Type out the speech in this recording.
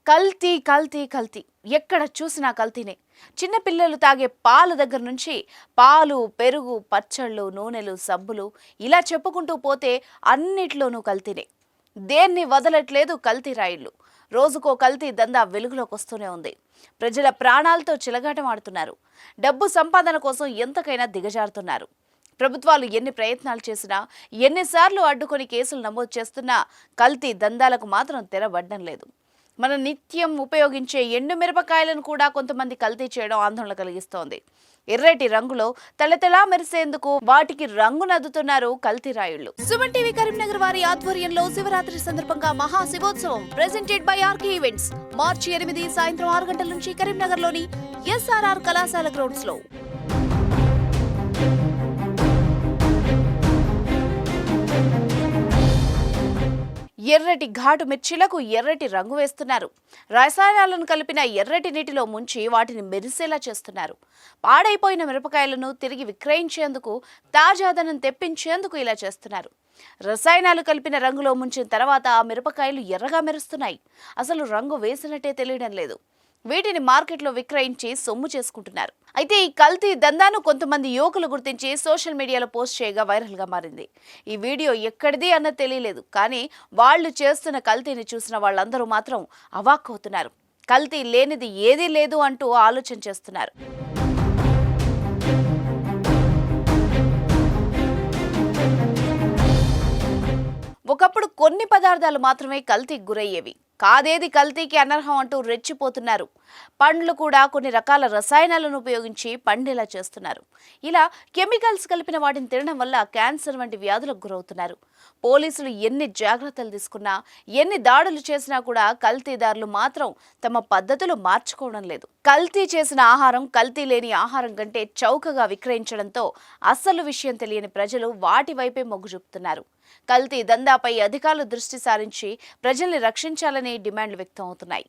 కల్తీ కల్తీ కల్తీ ఎక్కడ చూసినా కల్తీనే. చిన్న పిల్లలు తాగే పాల దగ్గర నుంచి పాలు, పెరుగు, పచ్చళ్ళు, నూనెలు, సబ్బులు ఇలా చెప్పుకుంటూ పోతే అన్నిట్లోనూ కల్తీనే. దేన్ని వదలట్లేదు కల్తీ రాయిళ్లు. రోజుకో కల్తీ దందా వెలుగులోకి వస్తూనే ఉంది. ప్రజల ప్రాణాలతో చిలగాటమాడుతున్నారు. డబ్బు సంపాదన కోసం ఎంతకైనా దిగజారుతున్నారు. ప్రభుత్వాలు ఎన్ని ప్రయత్నాలు చేసినా, ఎన్నిసార్లు అడ్డుకొని కేసులు నమోదు చేస్తున్నా కల్తీ దందాలకు మాత్రం తెరబడ్డం లేదు. మనం నిత్యం ఉపయోగించే ఎండు మిరపకాయలను కూడా కొంతమంది కల్తీ చేయడం ఆందోళన కలిగిస్తోంది. ఎర్రటి రంగులో తలతలా మెరిసేందుకు వాటికి రంగు నద్దుతున్నారు కల్తీ రాయుళ్లు. సుమన్ టీవీ కరీంనగర్ వారి ఆధ్వర్యంలో శివరాత్రి సందర్భంగా మహా శివోత్సవం ప్రెజెంటెడ్ బై ఆర్కే ఈవెంట్స్ మార్చి 8 సాయంత్రం 6 గంటల నుంచి కరీంనగర్లోని SRR కళాశాల గ్రౌండ్స్ లో. ఎర్రటి ఘాటు మిర్చీలకు ఎర్రటి రంగు వేస్తున్నారు. రసాయనాలను కలిపిన ఎర్రటి నీటిలో ముంచి వాటిని మెరిసేలా చేస్తున్నారు. పాడైపోయిన మిరపకాయలను తిరిగి విక్రయించేందుకు, తాజాదనం తెప్పించేందుకు ఇలా చేస్తున్నారు. రసాయనాలు కలిపిన రంగులో ముంచిన తర్వాత ఆ మిరపకాయలు ఎర్రగా మెరుస్తున్నాయి. అసలు రంగు వేసినట్టే తెలియడం లేదు. వీటిని మార్కెట్లో విక్రయించి సొమ్ము చేసుకుంటున్నారు. అయితే ఈ కల్తీ దందాను కొంతమంది యువకులు గుర్తించి సోషల్ మీడియాలో పోస్ట్ చేయగా వైరల్గా మారింది. ఈ వీడియో ఎక్కడిది అన్నది తెలియలేదు, కానీ వాళ్ళు చేస్తున్న కల్తీని చూసిన వాళ్ళందరూ మాత్రం అవాక్కవుతున్నారు. కల్తీ లేనిది ఏదీ లేదు అంటూ ఆలోచన చేస్తున్నారు. ఒకప్పుడు కొన్ని పదార్థాలు మాత్రమే కల్తీకి గురయ్యేవి. కాదేది కల్తీకి అనర్హం అంటూ రెచ్చిపోతున్నారు. పండ్లు కూడా కొన్ని రకాల రసాయనాలను ఉపయోగించి పండేలా చేస్తున్నారు. ఇలా కెమికల్స్ కలిపిన వాటిని తినడం వల్ల క్యాన్సర్ వంటి వ్యాధులకు గురవుతున్నారు. పోలీసులు ఎన్ని జాగ్రత్తలు తీసుకున్నా, ఎన్ని దాడులు చేసినా కూడా కల్తీదారులు మాత్రం తమ పద్ధతులు మార్చుకోవడం లేదు. కల్తీ చేసిన ఆహారం కల్తీ లేని ఆహారం కంటే చౌకగా విక్రయించడంతో అసలు విషయం తెలియని ప్రజలు వాటి వైపే మొగ్గు చూపుతున్నారు. కల్తీ దందాపై అధికారులు దృష్టి సారించి ప్రజల్ని రక్షించాలని డిమాండ్లు వ్యక్తం అవుతున్నాయి.